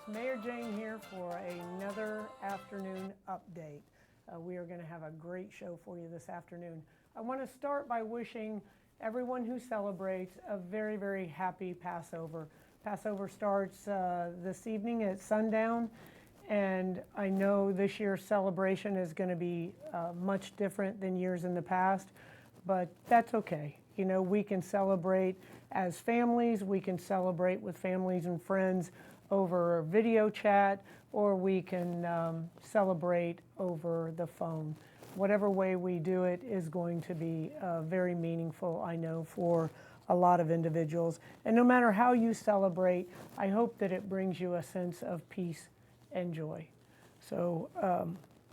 It's Mayor Jane here for another afternoon update. We are going to have a great show for you this afternoon. I want to start by wishing everyone who celebrates a very, very happy Passover. Passover starts this evening at sundown, and I know this year's celebration is going to be much different than years in the past, but that's okay. You know, we can celebrate as families, we can celebrate with families and friends over video chat, or we can celebrate over the phone. Whatever way we do it is going to be very meaningful, I know, for a lot of individuals. And no matter how you celebrate, I hope that it brings you a sense of peace and joy. So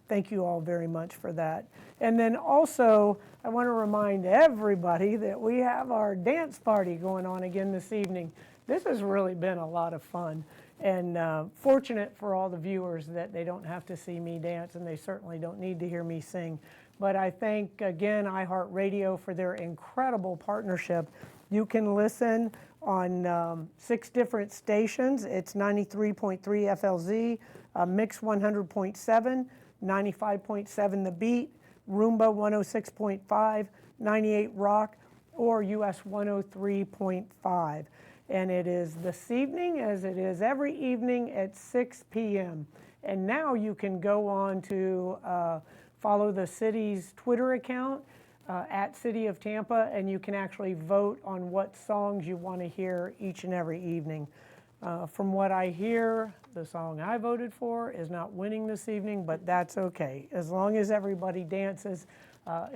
thank you all very much for that. And then also, I want to remind everybody that we have our dance party going on again this evening. This has really been a lot of fun, and fortunate for all the viewers that they don't have to see me dance, and they certainly don't need to hear me sing. But I thank, again, iHeartRadio for their incredible partnership. You can listen on 6 different stations. It's 93.3 FLZ, Mix 100.7, 95.7 The Beat, Roomba 106.5, 98 Rock, or US 103.5. And it is this evening, as it is every evening at 6 p.m. And now you can go on to follow the city's Twitter account at City of Tampa, and you can actually vote on what songs you want to hear each and every evening. From what I hear, the song I voted for is not winning this evening, but that's okay. As long as everybody dances,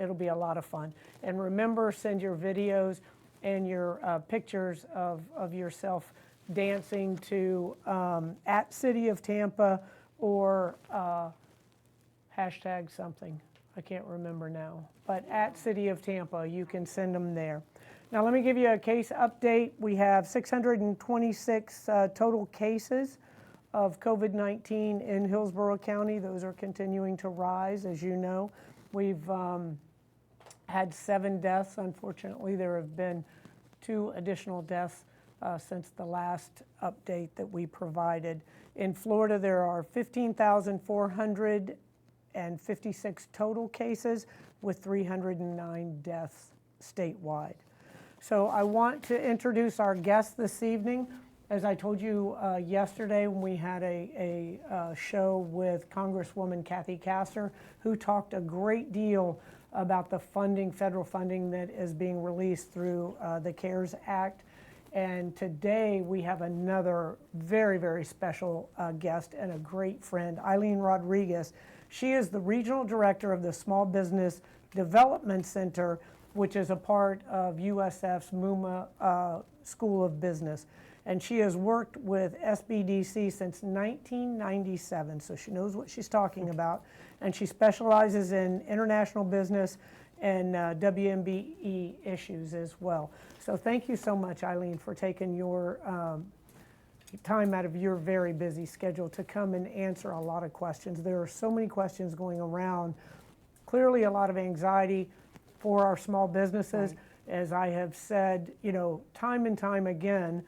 it'll be a lot of fun. And remember, send your videos and your pictures of yourself dancing to at City of Tampa or hashtag something. I can't remember now. But at City of Tampa, you can send them there. Now let me give you a case update. We have 626 total cases of COVID-19 in Hillsborough County. Those are continuing to rise, as you know. We've had 7 deaths. Unfortunately, there have been 2 additional deaths since the last update that we provided. In Florida, there are 15,456 total cases with 309 deaths statewide. So I want to introduce our guest this evening. As I told you yesterday when we had a show with Congresswoman Kathy Castor, who talked a great deal about the funding, federal funding that is being released through the CARES Act. And today we have another very, very special guest and a great friend, Eileen Rodriguez. She is the Regional Director of the Small Business Development Center, which is a part of USF's MUMA School of Business. And she has worked with SBDC since 1997, so she knows what she's talking about. And she specializes in international business and WMBE issues as well. So thank you so much, Eileen, for taking your time out of your very busy schedule to come and answer a lot of questions. There are so many questions going around. Clearly a lot of anxiety for our small businesses. Right. As I have said, you know, time and time again,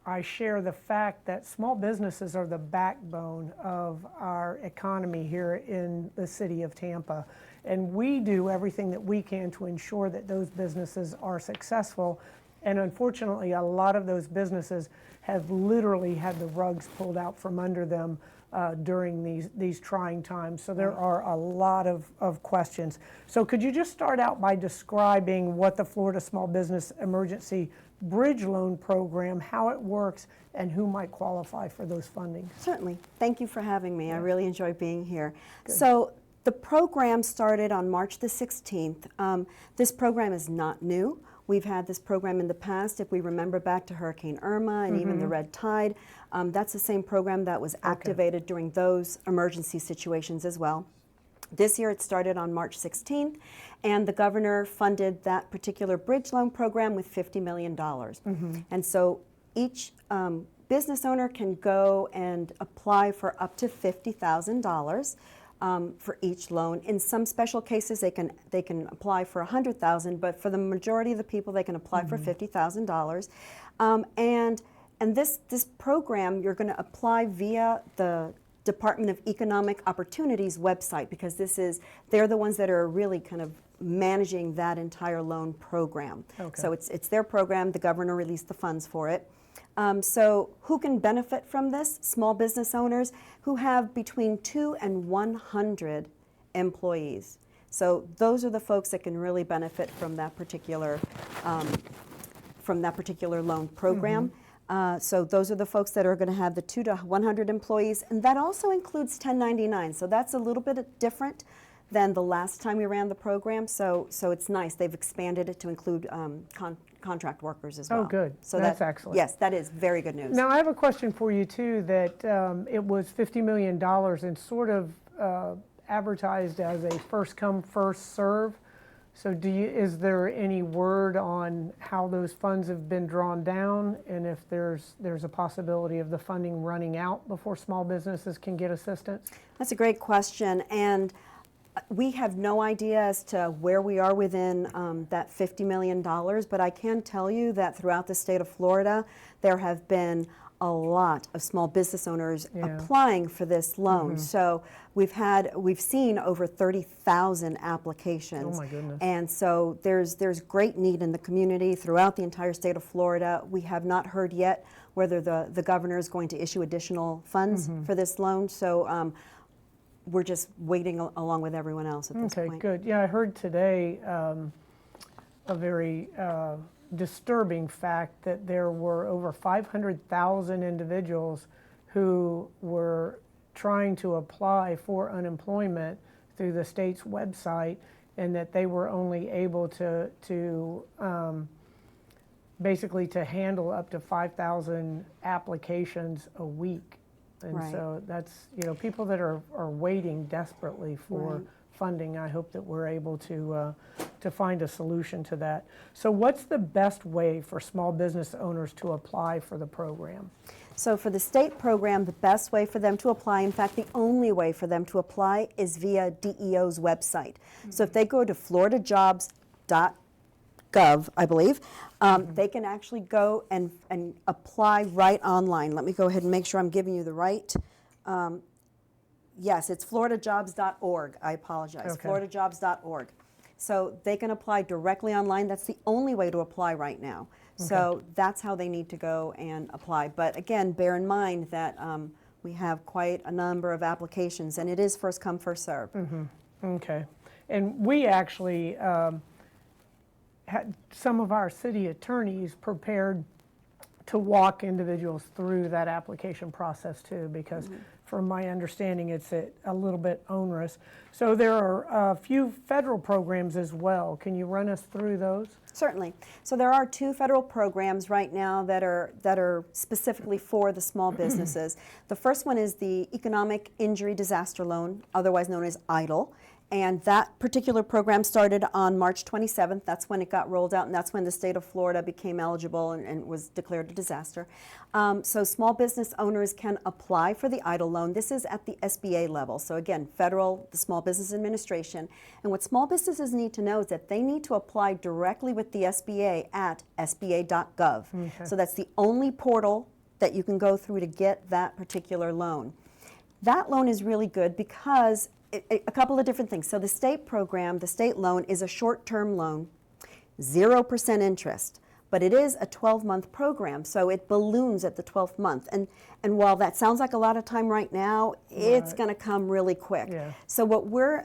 I share the fact that small businesses are the backbone of our economy here in the city of Tampa. And we do everything that we can to ensure that those businesses are successful. And unfortunately, a lot of those businesses have literally had the rugs pulled out from under them during these trying times. So there are a lot of questions. So could you just start out by describing what the Florida Small Business Emergency Bridge Loan Program, how it works, and who might qualify for those funding? Certainly. Thank you for having me. Yeah. I really enjoy being here. Good. So the program started on March the 16th. This program is not new. We've had this program in the past. If we remember back to Hurricane Irma and even the red tide, that's the same program that was activated during those emergency situations as well. This year it started on March 16th, and the governor funded that particular bridge loan program with $50 million. And so each business owner can go and apply for up to $50,000. For each loan. In some special cases, they can apply for $100,000, but for the majority of the people, they can apply for $50,000. And And this program, you're going to apply via the Department of Economic Opportunities website, because they're the ones that are really kind of managing that entire loan program. Okay. So it's their program. The governor released the funds for it. So who can benefit from this? Small business owners who have between 2 and 100 employees. So those are the folks that can really benefit from that particular loan program. So those are the folks that are going to have the 2 to 100 employees, and that also includes 1099. So that's a little bit different than the last time we ran the program. So it's nice. They've expanded it to include contract workers as well. Oh, good. So that's excellent. Yes, that is very good news. Now, I have a question for you, too, that it was $50 million and sort of advertised as a first-come, first-serve. So is there any word on how those funds have been drawn down, and if there's a possibility of the funding running out before small businesses can get assistance? That's a great question, and we have no idea as to where we are within that $50 million, but I can tell you that throughout the state of Florida, there have been a lot of small business owners applying for this loan. So we've seen over 30,000 applications. Oh my goodness. And so there's great need in the community throughout the entire state of Florida. We have not heard yet whether the governor is going to issue additional funds for this loan. So we're just waiting along with everyone else at this point. Okay, good. Yeah, I heard today a very disturbing fact that there were over 500,000 individuals who were trying to apply for unemployment through the state's website, and that they were only able to basically to handle up to 5,000 applications a week. And Right. so that's, people that are waiting desperately for Right. funding. I hope that we're able to find a solution to that. So what's the best way for small business owners to apply for the program? So for the state program, the best way for them to apply, in fact, the only way for them to apply is via DEO's website. So if they go to floridajobs.gov, I believe, they can actually go and apply right online. Let me go ahead and make sure I'm giving you the right. Yes, it's floridajobs.org. I apologize. Okay. floridajobs.org. So they can apply directly online. That's the only way to apply right now. So that's how they need to go and apply. But again, bear in mind that we have quite a number of applications, and it is first come, first serve. Okay. And we actually had some of our city attorneys prepared to walk individuals through that application process too, because from my understanding, it's a little bit onerous. So there are a few federal programs as well. Can you run us through those? Certainly. So there are 2 federal programs right now that are specifically for the small businesses. The first one is the Economic Injury Disaster Loan, otherwise known as EIDL. And that particular program started on March 27th. That's when it got rolled out, and that's when the state of Florida became eligible and was declared a disaster. So small business owners can apply for the EIDL loan. This is at the SBA level. So again, federal, the Small Business Administration. And what small businesses need to know is that they need to apply directly with the SBA at sba.gov. Okay. So that's the only portal that you can go through to get that particular loan. That loan is really good because a couple of different things. So the state program, the state loan, is a short-term loan, 0% interest, but it is a 12-month program, so it balloons at the 12th month. And while that sounds like a lot of time right now, it's going to come really quick. Yeah. So what we're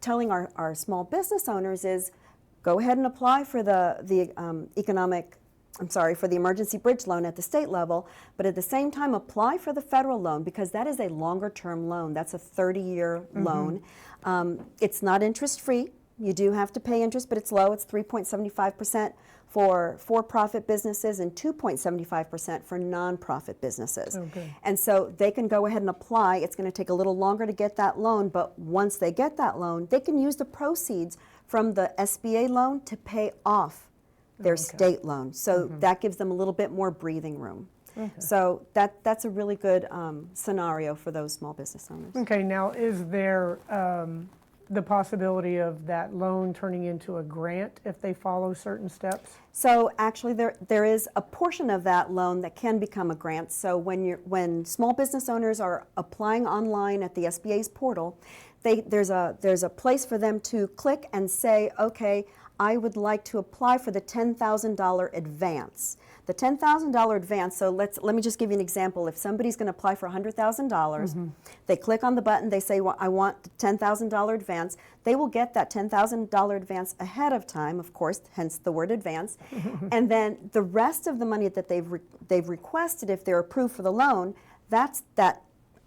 telling our small business owners is go ahead and apply for the emergency bridge loan at the state level, but at the same time apply for the federal loan, because that is a longer term loan. That's a 30-year loan. It's not interest free. You do have to pay interest, but it's low. It's 3.75% for for-profit businesses and 2.75% for nonprofit businesses. Oh, good. And so they can go ahead and apply. It's going to take a little longer to get that loan, but once they get that loan, they can use the proceeds from the SBA loan to pay off their state loan. So that gives them a little bit more breathing room. So that's a really good scenario for those small business owners. Okay, now is there the possibility of that loan turning into a grant if they follow certain steps? So actually, there is a portion of that loan that can become a grant. So when small business owners are applying online at the SBA's portal, there's a place for them to click and say, okay, I would like to apply for the $10,000 advance. The $10,000 advance, so let me just give you an example. If somebody's going to apply for $100,000, they click on the button, they say, well, I want the $10,000 advance. They will get that $10,000 advance ahead of time, of course, hence the word advance. And then the rest of the money that they've requested, if they're approved for the loan, that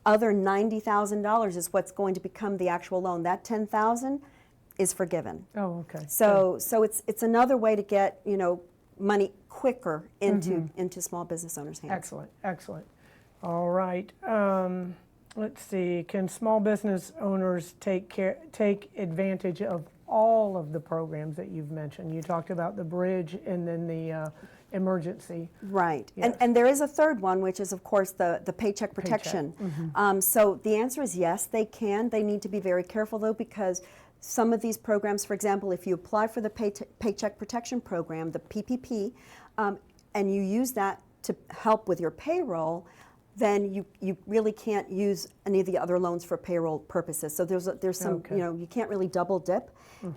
other $90,000 is what's going to become the actual loan. That $10,000 is forgiven. Oh, okay. So it's another way to get, money quicker into small business owners' hands. Excellent, excellent. All right. Let's see. Can small business owners take advantage of all of the programs that you've mentioned? You talked about the bridge and then the emergency. Right. Yes. And there is a third one, which is, of course, the Paycheck Protection. So the answer is yes, they can. They need to be very careful, though, because some of these programs, for example, if you apply for the Paycheck Protection Program, the PPP, and you use that to help with your payroll, then you really can't use any of the other loans for payroll purposes. So there's some, Okay. You can't really double dip.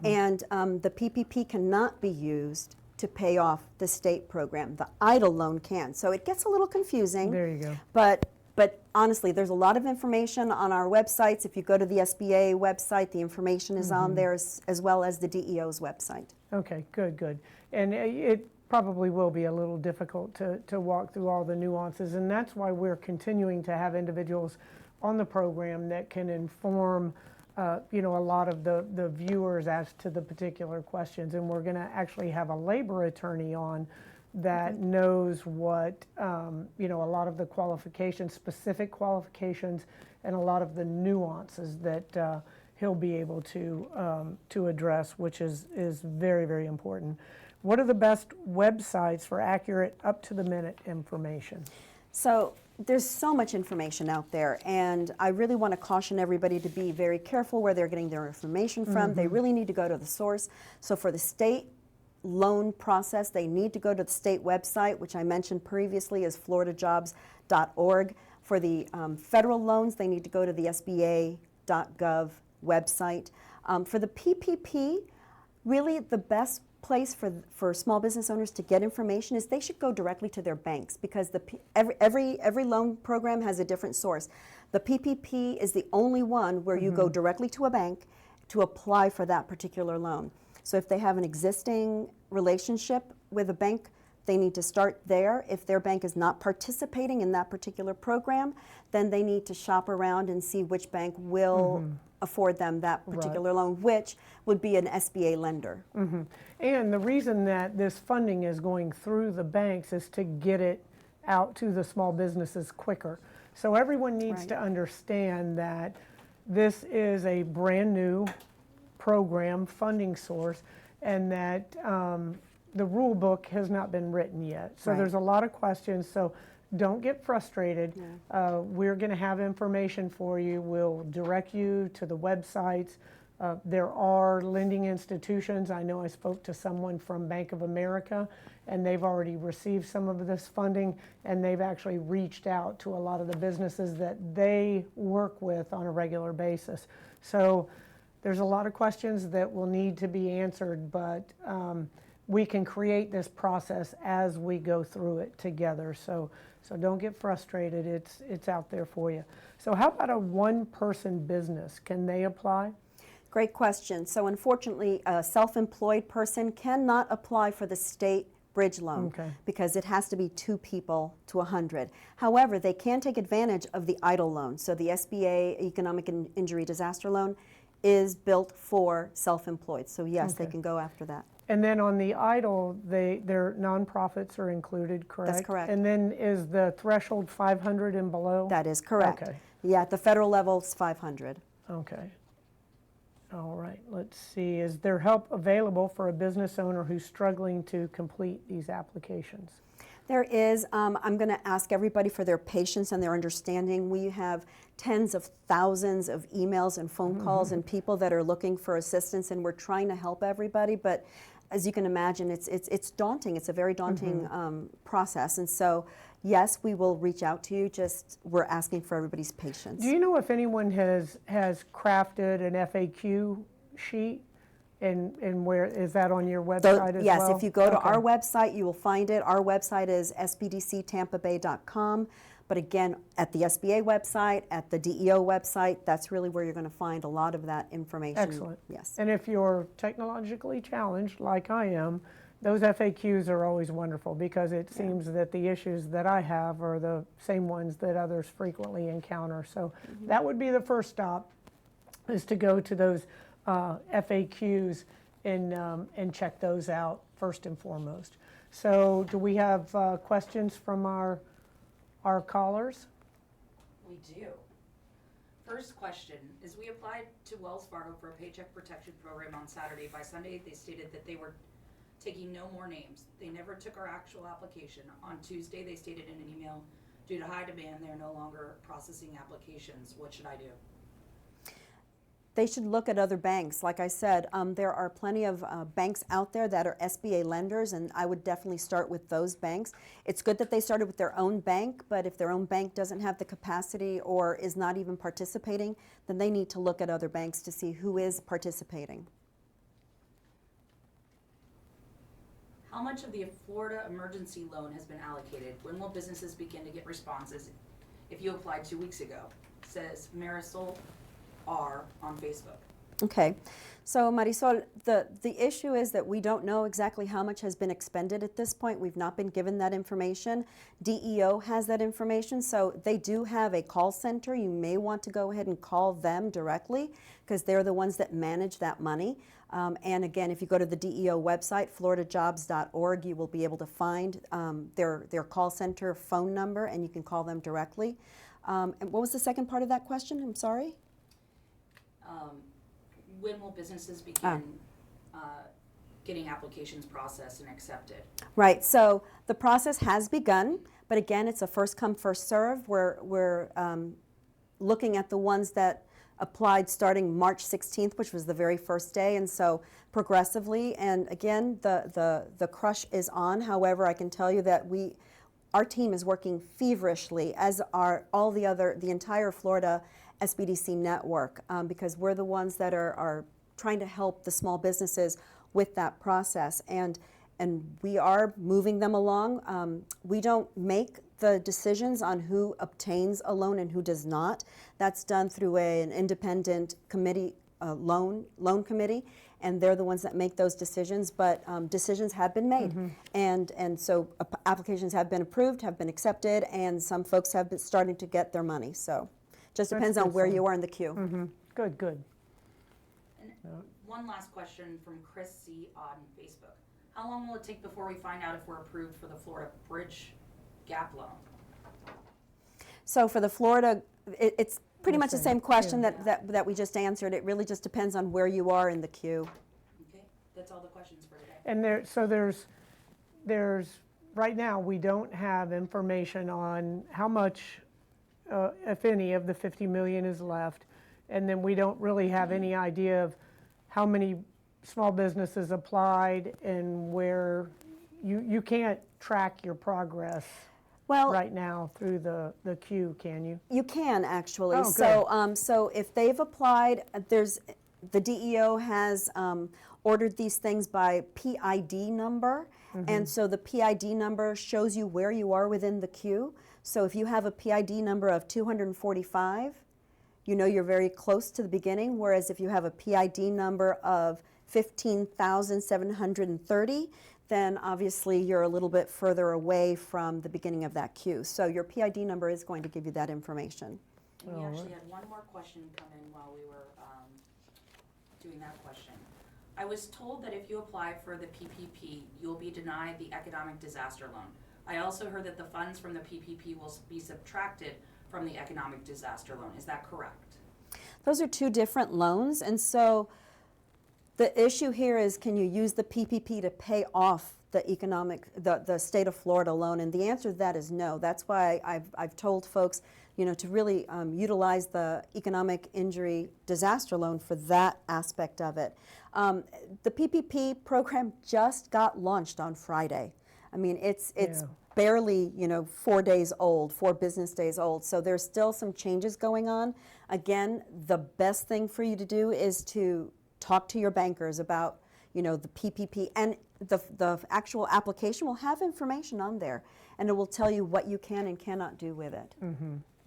And the PPP cannot be used to pay off the state program. The EIDL loan can. So it gets a little confusing. There you go. But honestly, there's a lot of information on our websites. If you go to the SBA website, the information is on there, as well as the DEO's website. Okay, good, good. And it probably will be a little difficult to walk through all the nuances, and that's why we're continuing to have individuals on the program that can inform a lot of the viewers as to the particular questions. And we're going to actually have a labor attorney on that knows what, a lot of the qualifications, specific qualifications, and a lot of the nuances that he'll be able to address, which is very, very important. What are the best websites for accurate, up-to-the-minute information? So there's so much information out there, and I really want to caution everybody to be very careful where they're getting their information from. They really need to go to the source. So for the state loan process, they need to go to the state website, which I mentioned previously is floridajobs.org. For the federal loans, they need to go to the SBA.gov website. For the PPP, really the best place for small business owners to get information is they should go directly to their banks, because every loan program has a different source. The PPP is the only one where you go directly to a bank to apply for that particular loan. So if they have an existing relationship with a bank, they need to start there. If their bank is not participating in that particular program, then they need to shop around and see which bank will afford them that particular loan, which would be an SBA lender. And the reason that this funding is going through the banks is to get it out to the small businesses quicker. So everyone needs to understand that this is a brand new program funding source, and that the rule book has not been written yet. So there's a lot of questions. So don't get frustrated. We're going to have information for you. We'll direct you to the websites. There are lending institutions. I know I spoke to someone from Bank of America, and they've already received some of this funding, and they've actually reached out to a lot of the businesses that they work with on a regular basis. So there's a lot of questions that will need to be answered, but we can create this process as we go through it together. So don't get frustrated. It's out there for you. So how about a one-person business? Can they apply? Great question. So unfortunately, a self-employed person cannot apply for the state bridge loan because it has to be 2 people to 100. However, they can take advantage of the EIDL loan. So the SBA Economic Injury Disaster Loan is built for self-employed. So yes, they can go after that. And then on the EIDL, their nonprofits are included, correct? That's correct. And then is the threshold 500 and below? That is correct. Okay. Yeah, at the federal level, it's 500. Okay. All right, let's see. Is there help available for a business owner who's struggling to complete these applications? There is. I'm going to ask everybody for their patience and their understanding. We have tens of thousands of emails and phone calls and people that are looking for assistance, and we're trying to help everybody, but as you can imagine, it's daunting. It's a very daunting process, and so yes, we will reach out to you, just we're asking for everybody's patience. Do you know if anyone has crafted an FAQ sheet? And where, is that on your website as yes, well? if you go to Okay. our website, you will find it. Our website is sbdctampabay.com. But again, at the SBA website, at the DEO website, that's really where you're going to find a lot of that information. Excellent. Yes. And if you're technologically challenged, like I am, those FAQs are always wonderful because it seems that the issues that I have are the same ones that others frequently encounter. So that would be the first stop, is to go to those FAQs and check those out first and foremost. So do we have questions from our callers? We do. First question is, we applied to Wells Fargo for a Paycheck Protection program on Saturday. By Sunday, they stated that they were taking no more names. They never took our actual application. On Tuesday, they stated in an email, due to high demand, they're no longer processing applications. What should I do? They should look at other banks. Like I said, there are plenty of banks out there that are SBA lenders, and I would definitely start with those banks. It's good that they started with their own bank, but if their own bank doesn't have the capacity or is not even participating, then they need to look at other banks to see who is participating. How much of the Florida emergency loan has been allocated? When will businesses begin to get responses if you applied 2 weeks ago? Says Marisol R on Facebook. Okay, so Marisol, the issue is that we don't know exactly how much has been expended at this point. We've not been given that information. DEO has that information, so they do have a call center. You may want to go ahead and call them directly because they're the ones that manage that money. And again, if you go to the DEO website, floridajobs.org, you will be able to find their call center phone number, and you can call them directly. And what was the second part of that question? I'm sorry? When will businesses begin getting applications processed and accepted? Right, so the process has begun, but again, it's a first come, first serve. We're looking at the ones that applied starting March 16th, which was the very first day, and so progressively, and again, the crush is on. However, I can tell you that our team is working feverishly, as are all the entire Florida SBDC network, because we're the ones that are trying to help the small businesses with that process, and we are moving them along. We don't make the decisions on who obtains a loan and who does not. That's done through an independent committee, loan committee, and they're the ones that make those decisions, but decisions have been made. And so applications have been approved, have been accepted, and some folks have been starting to get their money. So just depends on where you are in the queue. Good, good. And one last question from Chris C. on Facebook. How long will it take before we find out if we're approved for the Florida Bridge Gap loan? So for the Florida, it's pretty much the same question yeah. that we just answered. It really just depends on where you are in the queue. Okay, that's all the questions for today. And there's right now we don't have information on how much, if any, of the 50 million is left, and then we don't really have any idea of how many small businesses applied and where you can't track your progress right now through the queue, can you? You can actually. Oh, so so if they've applied, the DEO has ordered these things by PID number, and so the PID number shows you where you are within the queue. So if you have a PID number of 245, you know you're very close to the beginning, whereas if you have a PID number of 15,730, then obviously you're a little bit further away from the beginning of that queue. So your PID number is going to give you that information. And we actually had one more question come in while we were doing that question. I was told that if you apply for the PPP, you'll be denied the economic disaster loan. I also heard that the funds from the PPP will be subtracted from the economic disaster loan. Is that correct? Those are two different loans, and so the issue here is, can you use the PPP to pay off the state of Florida loan? And the answer to that is no. That's why I've told folks, to really utilize the economic injury disaster loan for that aspect of it. The PPP program just got launched on Friday. I mean, it's Yeah. barely 4 days old, 4 business days old. So there's still some changes going on. Again, the best thing for you to do is to talk to your bankers about the PPP, and the actual application will have information on there, and it will tell you what you can and cannot do with it.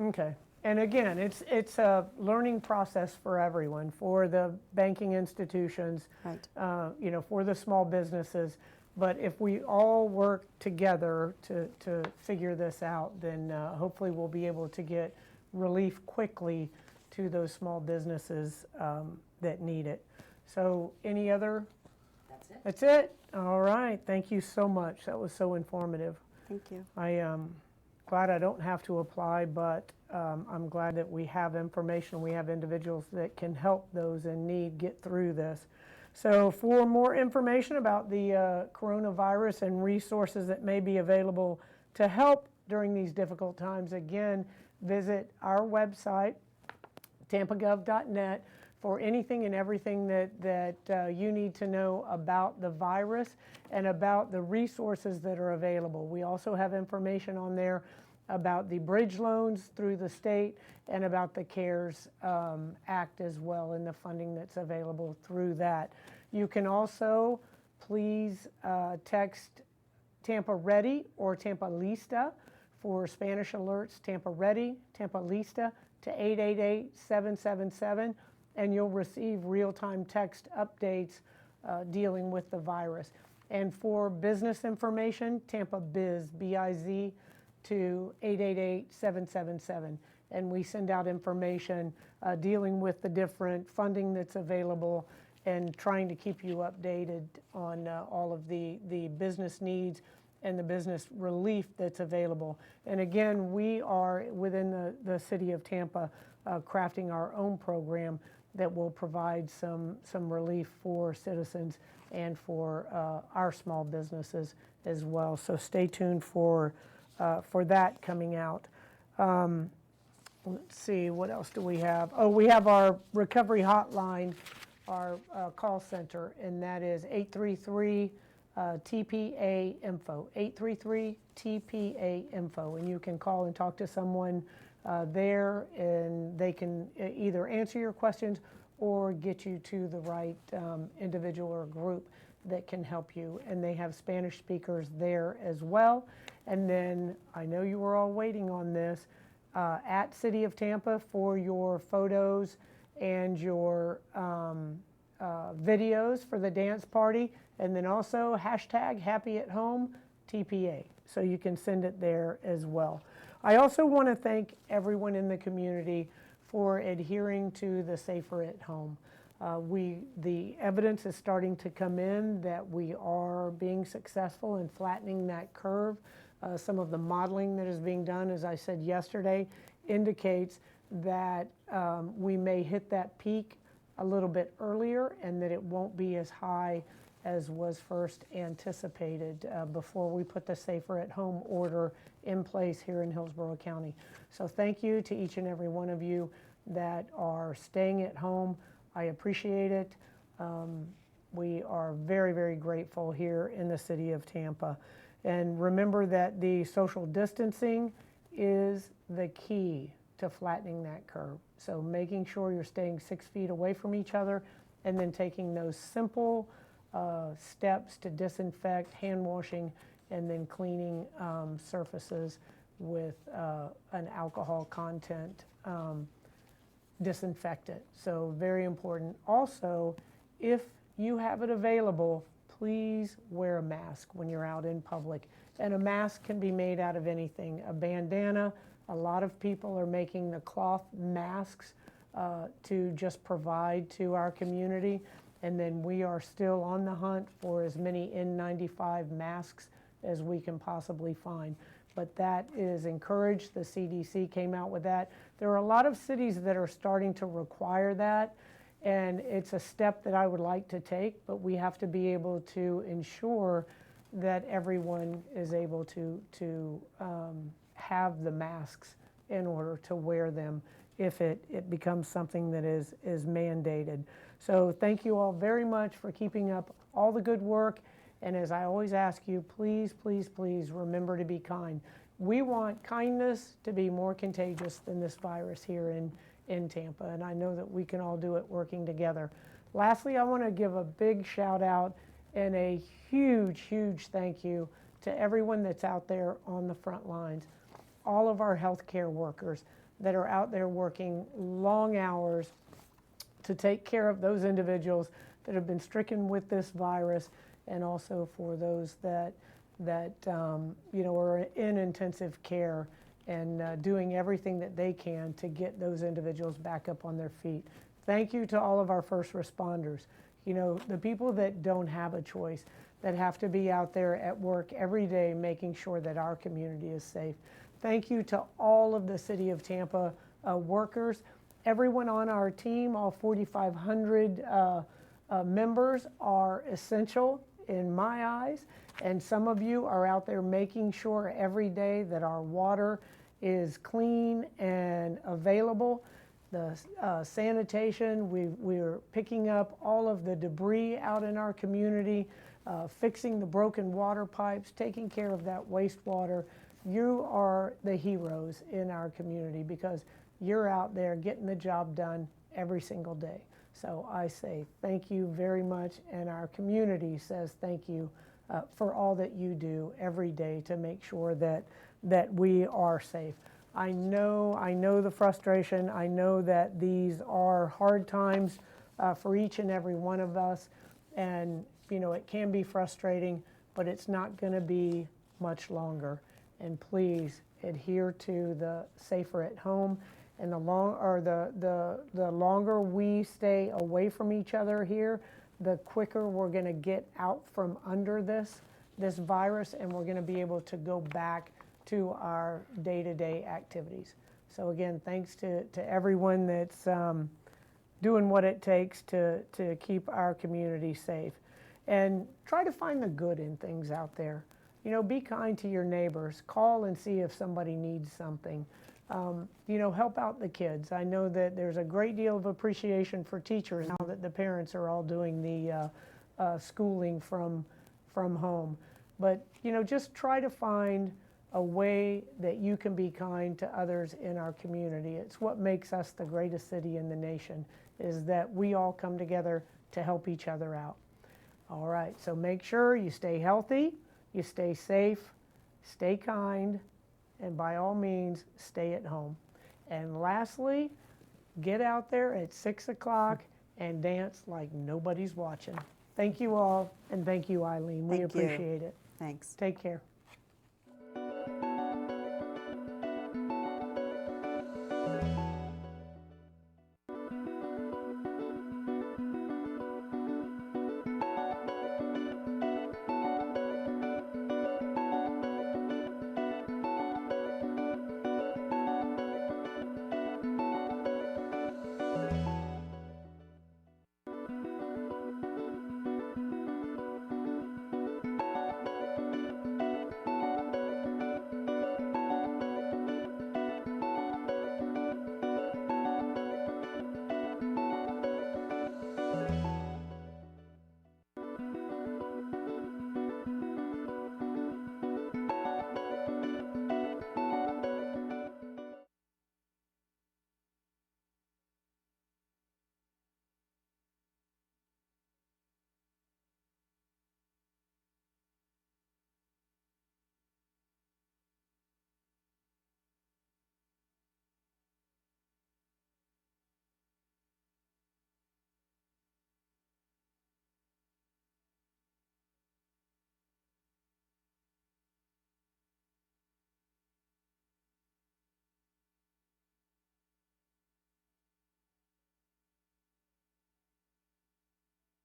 Okay. And again, it's a learning process for everyone, for the banking institutions, Right. For the small businesses. But if we all work together to figure this out, then hopefully we'll be able to get relief quickly to those small businesses that need it. So any other? That's it. That's it? All right. Thank you so much. That was so informative. Thank you. I am glad I don't have to apply, but I'm glad that we have information. We have individuals that can help those in need get through this. So for more information about the coronavirus and resources that may be available to help during these difficult times, again, visit our website, tampagov.net, for anything and everything that you need to know about the virus and about the resources that are available. We also have information on there about the bridge loans through the state and about the CARES Act as well, and the funding that's available through that. You can also please text Tampa Ready or Tampa Lista for Spanish alerts, Tampa Ready, Tampa Lista to 888-777, and you'll receive real-time text updates dealing with the virus. And for business information, Tampa Biz, B-I-Z, to 888-777. And we send out information dealing with the different funding that's available and trying to keep you updated on all of the business needs and the business relief that's available. And again, we are within the city of Tampa crafting our own program that will provide some relief for citizens and for our small businesses as well. So stay tuned for that coming out. Let's see, what else do we have? Oh, we have our recovery hotline, our call center, and that is 833 TPA info, 833 TPA info, and you can call and talk to someone there, and they can either answer your questions or get you to the right individual or group that can help you. And they have Spanish speakers there as well. And then I know you were all waiting on this, at City of Tampa for your photos and your videos for the dance party, and then also hashtag Happy at Home TPA. So you can send it there as well. I also want to thank everyone in the community for adhering to the Safer at Home. The evidence is starting to come in that we are being successful in flattening that curve. Some of the modeling that is being done, as I said yesterday, indicates that we may hit that peak a little bit earlier and that it won't be as high as was first anticipated before we put the Safer at Home order in place here in Hillsborough County. So thank you to each and every one of you that are staying at home. I appreciate it. We are very, very grateful here in the city of Tampa. And remember that the social distancing is the key to flattening that curve. So making sure you're staying 6 feet away from each other, and then taking those simple steps to disinfect, hand washing, and then cleaning surfaces with an alcohol content disinfectant. So very important. Also, if you have it available, please wear a mask when you're out in public. And a mask can be made out of anything. A bandana, a lot of people are making the cloth masks to just provide to our community. And then we are still on the hunt for as many N95 masks as we can possibly find. But that is encouraged. The CDC came out with that. There are a lot of cities that are starting to require that, and it's a step that I would like to take, but we have to be able to ensure that everyone is able to have the masks in order to wear them if it becomes something that is mandated. So thank you all very much for keeping up all the good work. And as I always ask you, please, please, please remember to be kind. We want kindness to be more contagious than this virus here in Tampa, and I know that we can all do it working together. Lastly, I want to give a big shout out and a huge, huge thank you to everyone that's out there on the front lines, all of our healthcare workers that are out there working long hours to take care of those individuals that have been stricken with this virus, and also for those that are in intensive care and doing everything that they can to get those individuals back up on their feet. Thank you to all of our first responders. The people that don't have a choice, that have to be out there at work every day making sure that our community is safe. Thank you to all of the City of Tampa workers. Everyone on our team, all 4,500 members, are essential in my eyes. And some of you are out there making sure every day that our water is clean and available. The sanitation, we're picking up all of the debris out in our community, fixing the broken water pipes, taking care of that wastewater. You are the heroes in our community because you're out there getting the job done every single day. So I say thank you very much, and our community says thank you for all that you do every day to make sure that we are safe. I know the frustration. I know that these are hard times for each and every one of us, and it can be frustrating, but it's not going to be much longer. And please adhere to the safer at home. And the longer we stay away from each other here, the quicker we're going to get out from under this virus, and we're going to be able to go back to our day-to-day activities. So again, thanks to everyone that's doing what it takes to keep our community safe. And try to find the good in things out there. Be kind to your neighbors. Call and see if somebody needs something. Help out the kids. I know that there's a great deal of appreciation for teachers now that the parents are all doing the schooling from home. But, just try to find a way that you can be kind to others in our community. It's what makes us the greatest city in the nation, is that we all come together to help each other out. All right, so make sure you stay healthy, you stay safe, stay kind, and by all means, stay at home. And lastly, get out there at 6 o'clock and dance like nobody's watching. Thank you all, and thank you, Eileen. We appreciate it. Thanks. Take care.